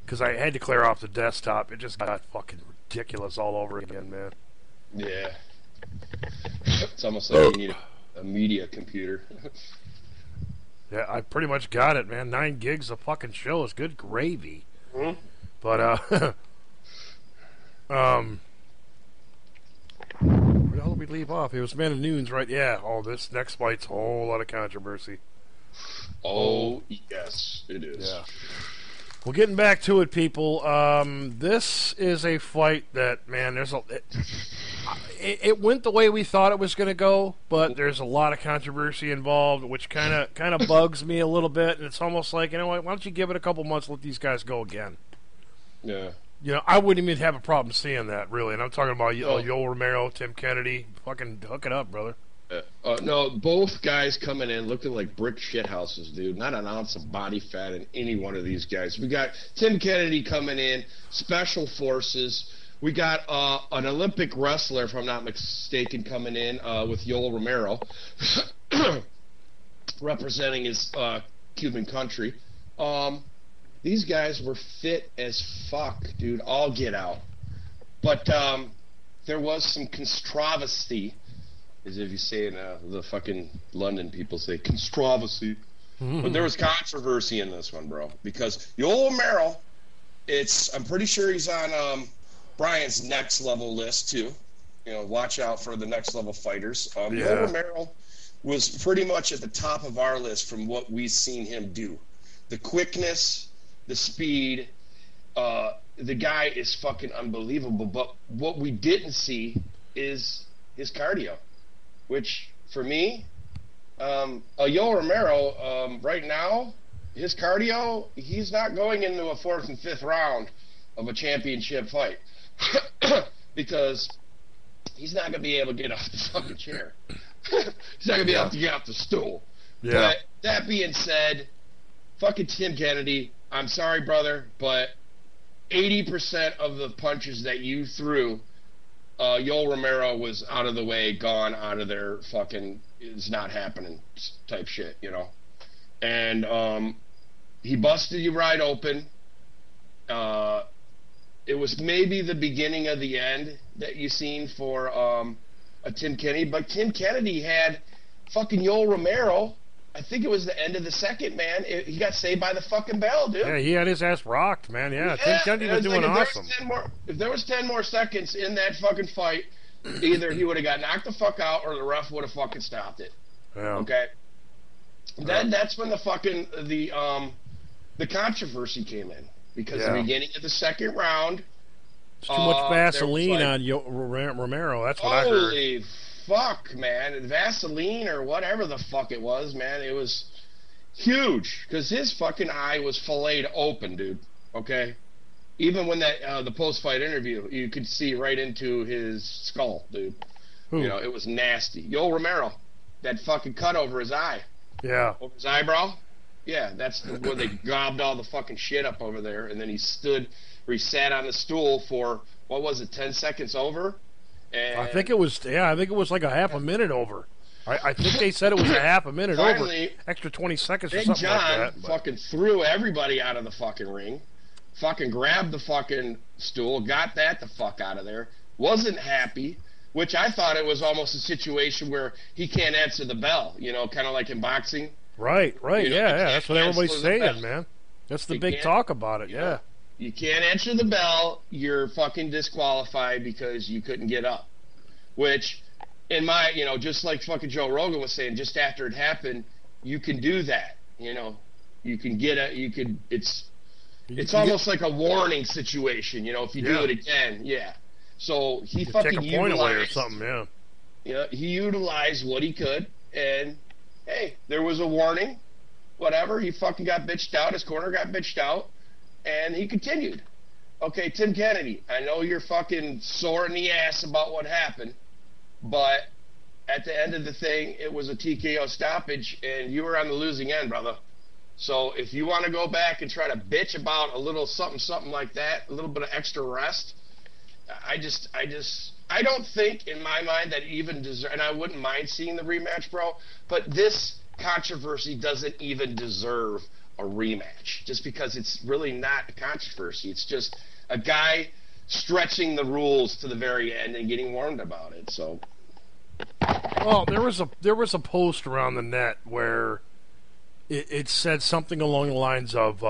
because I had to clear off the desktop. It just got fucking ridiculous all over again, man. Yeah. It's almost like you need a media computer. Yeah, I pretty much got it, man. 9 gigs of fucking show is good gravy. Mm-hmm. But, where the hell did we leave off? It was Man of Noons, right? Yeah. Oh, this next fight's a whole lot of controversy. Oh, yes, it is. Yeah. Well, getting back to it, people. This is a fight that, man, it went the way we thought it was going to go, but there's a lot of controversy involved, which kind of bugs me a little bit. And it's almost like, you know what? Why don't you give it a couple months, let these guys go again? Yeah. You know, I wouldn't even have a problem seeing that, really. And I'm talking about Yoel Romero, Tim Kennedy. Fucking hook it up, brother. No, both guys coming in looking like brick shit houses, dude. Not an ounce of body fat in any one of these guys. We got Tim Kennedy coming in, Special Forces. We got an Olympic wrestler, if I'm not mistaken, coming in with Yoel Romero, representing his Cuban country. These guys were fit as fuck, dude. All get out. But there was some controversy. As if you say in the fucking London people say controversy. Mm-hmm. But there was controversy in this one, bro. Because Yoel Romero, I'm pretty sure he's on Brian's next level list too. You know, watch out for the next level fighters. Yoel Romero was pretty much at the top of our list from what we've seen him do. The quickness, the speed, the guy is fucking unbelievable. But what we didn't see is his cardio. Which, for me, Yoel Romero, right now, his cardio, he's not going into a 4th and 5th round of a championship fight. Because he's not going to be able to get off the fucking chair. He's not going to be able to get off the stool. Yeah. But that being said, fucking Tim Kennedy, I'm sorry, brother, but 80% of the punches that you threw, Yoel Romero was out of the way, gone out of there, fucking, it's not happening type shit, you know. And he busted you right open. It was maybe the beginning of the end that you seen for a Tim Kennedy, but Tim Kennedy had fucking Yoel Romero. I think it was the end of the second, man. He got saved by the fucking bell, dude. Yeah, he had his ass rocked, man. Yeah, Tim Kennedy was doing awesome. If there was 10 more seconds in that fucking fight, either he would have got knocked the fuck out or the ref would have fucking stopped it. Yeah. Okay? That's when the fucking, the controversy came in. Because the beginning of the second round... There's too much Vaseline on Romero. That's what I heard. Holy fuck, man. Vaseline or whatever the fuck it was, man. It was huge. Because his fucking eye was filleted open, dude. Okay? Even when that the post-fight interview, you could see right into his skull, dude. Who? You know, it was nasty. Yoel Romero. That fucking cut over his eye. Yeah. Over his eyebrow. Yeah, that's where they gobbed all the fucking shit up over there. And then he sat on the stool for, what was it, 10 seconds over? And I think it was like a half a minute over. I think they said it was a half a minute finally, over. Extra 20 seconds or Big something John like that. Fucking threw everybody out of the fucking ring. Fucking grabbed the fucking stool, got that the fuck out of there. Wasn't happy, which I thought it was almost a situation where he can't answer the bell, you know, kind of like in boxing. Right, You know, yeah. That's what everybody's saying, bell. man. That's the big talk about it, yeah. You can't answer the bell, you're fucking disqualified because you couldn't get up. Which, in my, you know, just like fucking Joe Rogan was saying, just after it happened, you can do that, you know. You can get it's almost like a warning situation, you know, if you do it again, So he fucking take a point away or something, yeah. Yeah, he utilized what he could, and hey, there was a warning, whatever. He fucking got bitched out. His corner got bitched out, and he continued. Okay, Tim Kennedy, I know you're fucking sore in the ass about what happened, but at the end of the thing, it was a TKO stoppage, and you were on the losing end, brother. So if you want to go back and try to bitch about a little something like that, a little bit of extra rest, I don't think in my mind that even deserve, and I wouldn't mind seeing the rematch, bro, but this controversy doesn't even deserve a rematch, just because it's really not a controversy. It's just a guy stretching the rules to the very end and getting warned about it. So, well, there was a post around the net where it said something along the lines of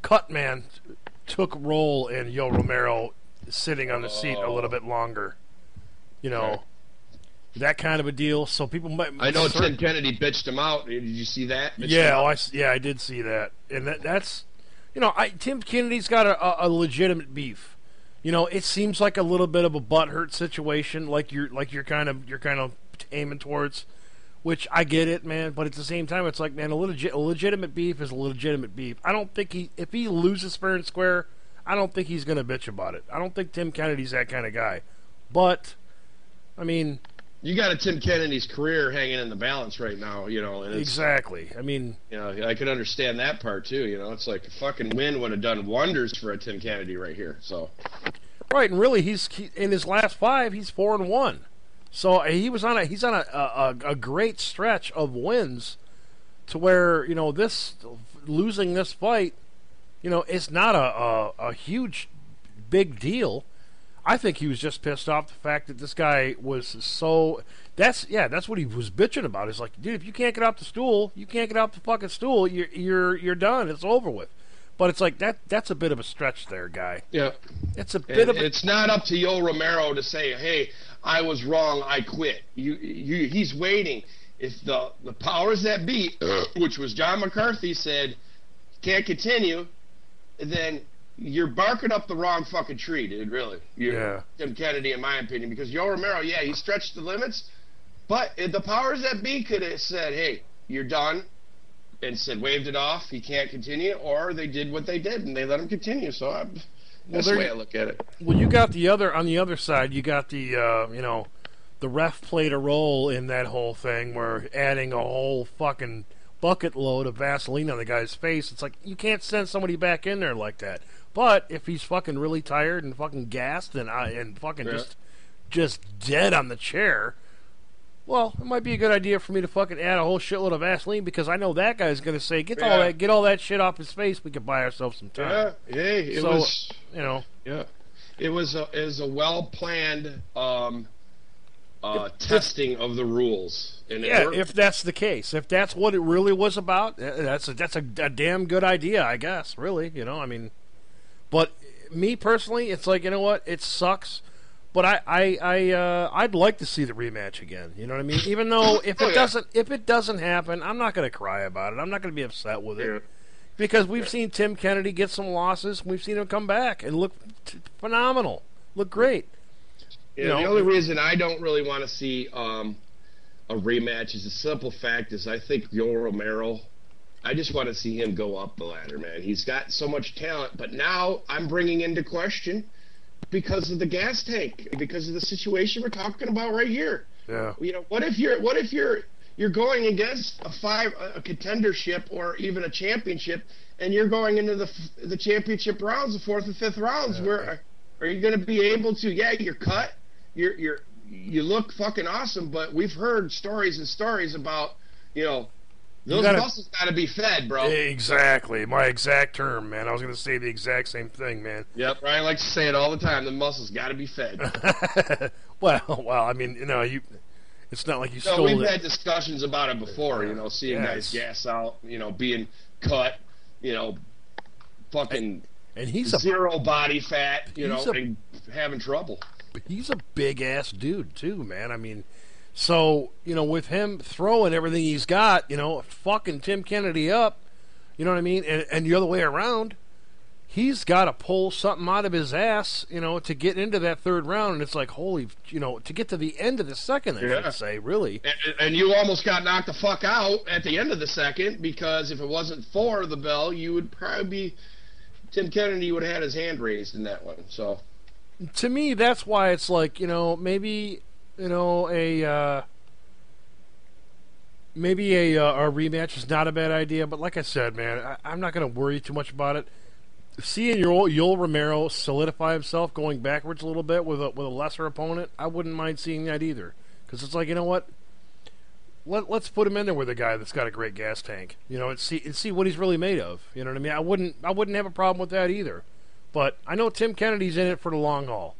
Cutman took role in Yo Romero sitting on the seat a little bit longer. You know, okay. That kind of a deal. So people might. I know Tim Kennedy bitched him out. Did you see that? I did see that, and that's, Tim Kennedy's got a legitimate beef. It seems like a little bit of a butthurt situation, like you're kind of aiming towards, which I get it, man. But at the same time, it's like, man, a legitimate beef is a legitimate beef. I don't think if he loses fair and square, I don't think he's gonna bitch about it. I don't think Tim Kennedy's that kind of guy. But, I mean, you got a Tim Kennedy's career hanging in the balance right now, and exactly. I mean, I could understand that part too. It's like a fucking win would have done wonders for a Tim Kennedy right here. So, right, and really, he's in his last 5, he's 4-1. So he's on a great stretch of wins, to where this losing this fight, it's not a huge big deal. I think he was just pissed off the fact that this guy was so. That's what he was bitching about. It's like, dude, if you can't get off the stool, you can't get off the fucking stool. You're done. It's over with. But it's like that's a bit of a stretch there, guy. Yeah, it's a bit of. It's not up to Yo Romero to say, hey, I was wrong, I quit. He's waiting. If the powers that be, which was John McCarthy, said can't continue, then you're barking up the wrong fucking tree, dude, really. Tim Kennedy, in my opinion, because Yo Romero, he stretched the limits, but the powers that be could have said, hey, you're done, and waved it off, he can't continue, or they did what they did, and they let him continue, so that's the way I look at it. Well, you got on the other side, you got the ref played a role in that whole thing, where adding a whole fucking bucket load of Vaseline on the guy's face. It's like, you can't send somebody back in there like that. But if he's fucking really tired and fucking gassed and fucking just dead on the chair, well, it might be a good idea for me to fucking add a whole shitload of Vaseline, because I know that guy's going to say, get all that shit off his face. We can buy ourselves some time. It was a well planned testing of the rules. And if that's the case, if that's what it really was about, that's a damn good idea, I guess. Really, I mean. But me personally, it's like, what? It sucks. But I'd like to see the rematch again. You know what I mean? Even though if it doesn't happen, I'm not going to cry about it. I'm not going to be upset with it, because we've seen Tim Kennedy get some losses. We've seen him come back and look phenomenal, look great. The only reason I don't really want to see a rematch is the simple fact is I think Yo Romero. I just want to see him go up the ladder, man. He's got so much talent, but now I'm bringing into question because of the gas tank, because of the situation we're talking about right here. Yeah. What if you're going against a contendership or even a championship, and you're going into the championship rounds, the 4th and 5th rounds, where are you going to be able to? Yeah, you're cut. You look fucking awesome, but we've heard stories and stories about those muscles got to be fed, bro. Exactly. My exact term, man. I was going to say the exact same thing, man. Yep, Ryan likes to say it all the time. The muscles got to be fed. well, I mean, it's not like you stole it. We've had discussions about it before, seeing guys gas out, being cut, fucking and he's zero body fat, and having trouble. He's a big-ass dude, too, man. I mean... So, with him throwing everything he's got, fucking Tim Kennedy up, you know what I mean? And the other way around, he's got to pull something out of his ass, to get into that 3rd round. And it's like, holy, to get to the end of the 2nd, I should say, really. And you almost got knocked the fuck out at the end of the 2nd, because if it wasn't for the bell, you would probably be, Tim Kennedy would have had his hand raised in that one. So, to me, that's why it's like, maybe... a rematch is not a bad idea, but like I said, man, I'm not going to worry too much about it. Seeing Yoel Romero solidify himself going backwards a little bit with a lesser opponent, I wouldn't mind seeing that either, because it's like, what? let's put him in there with a guy that's got a great gas tank, and see what he's really made of. You know what I mean? I wouldn't have a problem with that either. But I know Tim Kennedy's in it for the long haul.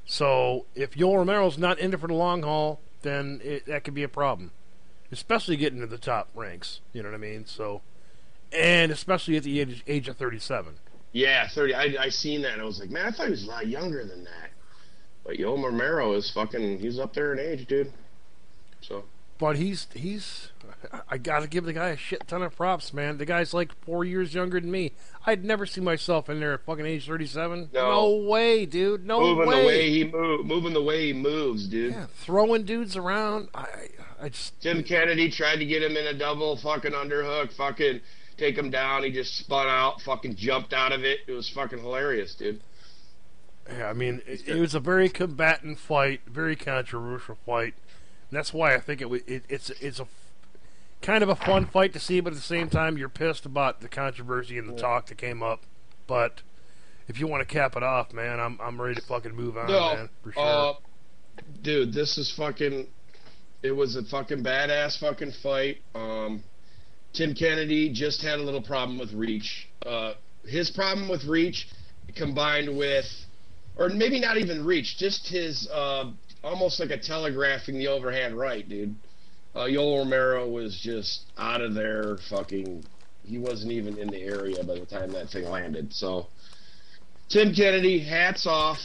So if Yoel Romero's not in it for the long haul, then that could be a problem, especially getting to the top ranks. You know what I mean? So, and especially at the age of 37. Yeah, 30. I seen that and I was like, man, I thought he was a lot younger than that. But Yoel Romero is he's up there in age, dude. So. But I gotta give the guy a shit ton of props, man. The guy's like 4 years younger than me. I'd never see myself in there at fucking age 37. No way, dude. No way. Moving the way he moves, dude. Yeah, throwing dudes around. I just. Tim Kennedy tried to get him in a double fucking underhook, fucking take him down. He just spun out, fucking jumped out of it. It was fucking hilarious, dude. Yeah, I mean, it was a very combatant fight, very controversial fight. And that's why I think it's a kind of a fun fight to see, but at the same time, you're pissed about the controversy and the talk that came up. But if you want to cap it off, man, I'm ready to fucking move on, man, for sure. Dude, this is fucking. It was a fucking badass fucking fight. Tim Kennedy just had a little problem with reach. His problem with reach combined with, or maybe not even reach, just his almost like a telegraphing the overhand right, dude. Yoel Romero was just out of there fucking. He wasn't even in the area by the time that thing landed. So, Tim Kennedy, hats off.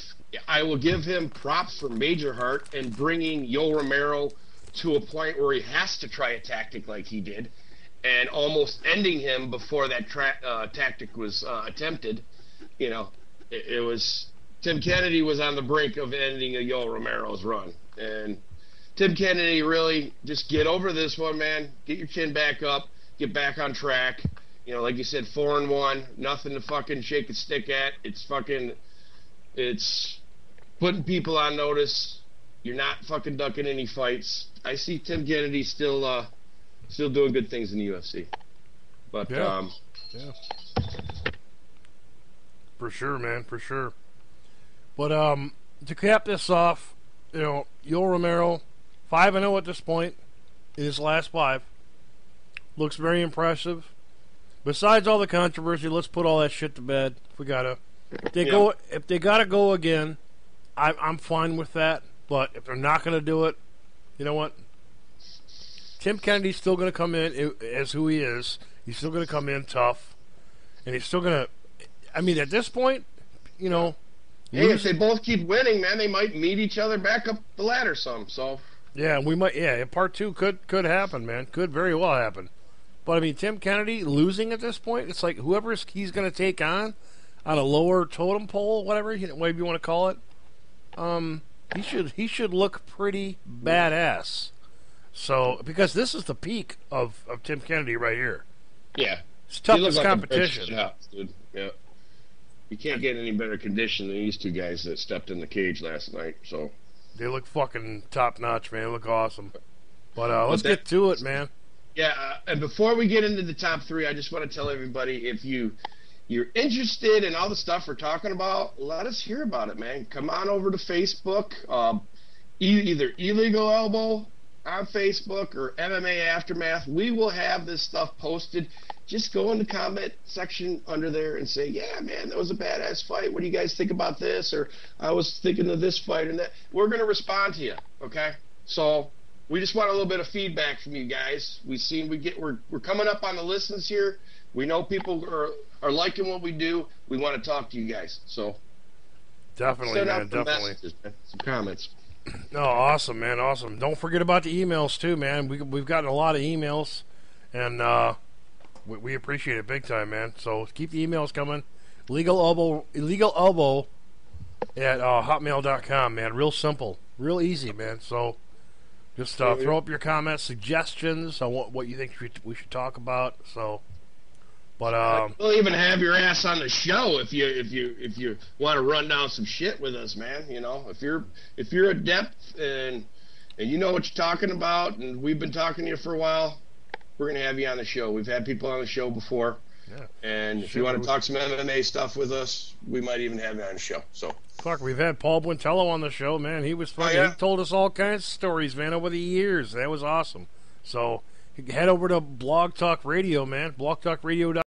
I will give him props for Major Heart and bringing Yoel Romero to a point where he has to try a tactic like he did and almost ending him before that tactic was attempted. You know, it was... Tim Kennedy was on the brink of ending a Yoel Romero's run. And Tim Kennedy, really, just get over this one, man. Get your chin back up. Get back on track. You know, like you said, 4-1. Nothing to fucking shake a stick at. It's putting people on notice. You're not fucking ducking any fights. I see Tim Kennedy still doing good things in the UFC. But, yeah. For sure, man. For sure. But to cap this off, Yoel Romero, 5-0 at this point in his last 5. Looks very impressive. Besides all the controversy, let's put all that shit to bed. If we gotta, if they gotta go again, I'm fine with that. But if they're not gonna do it, you know what? Tim Kennedy's still gonna come in as who he is. He's still gonna come in tough, and he's still gonna. I mean, at this point, Hey, if they both keep winning, man, they might meet each other back up the ladder some. So yeah, we might. Yeah, part 2 could happen, man. Could very well happen. But I mean, Tim Kennedy losing at this point, it's like whoever he's going to take on a lower totem pole, whatever you want to call it. He should look pretty badass. So because this is the peak of Tim Kennedy right here. Yeah, it's toughest competition. Dude. Yeah. You can't get any better condition than these two guys that stepped in the cage last night. So they look fucking top notch, man. They look awesome. But let's get to it, man. Yeah, and before we get into the top 3, I just want to tell everybody, if you're interested in all the stuff we're talking about, let us hear about it, man. Come on over to Facebook, either Illegal Elbow on Facebook or MMA Aftermath. We will have this stuff posted. Just go in the comment section under there and say, yeah, man, that was a badass fight. What do you guys think about this? Or I was thinking of this fight and that. We're going to respond to you, okay? So we just want a little bit of feedback from you guys. We're coming up on the listens here. We know people are liking what we do. We want to talk to you guys. So definitely, man, definitely. Some comments. No, awesome, man, awesome. Don't forget about the emails too, man. We've gotten a lot of emails, and we appreciate it big time, man. So keep the emails coming. Illegal elbow at hotmail.com, man. Real simple, real easy, man. So just throw up your comments, suggestions on what you think we should talk about. So, but we'll even have your ass on the show if you want to run down some shit with us, man. You know, if you're adept and you know what you're talking about, and we've been talking to you for a while, we're going to have you on the show. We've had people on the show before. Yeah. And if you want to talk some MMA stuff with us, we might even have you on the show. So, fuck, we've had Paul Buentello on the show, man. He was funny. Oh, yeah? He told us all kinds of stories, man, over the years. That was awesome. So head over to Blog Talk Radio, man. blogtalkradio.com.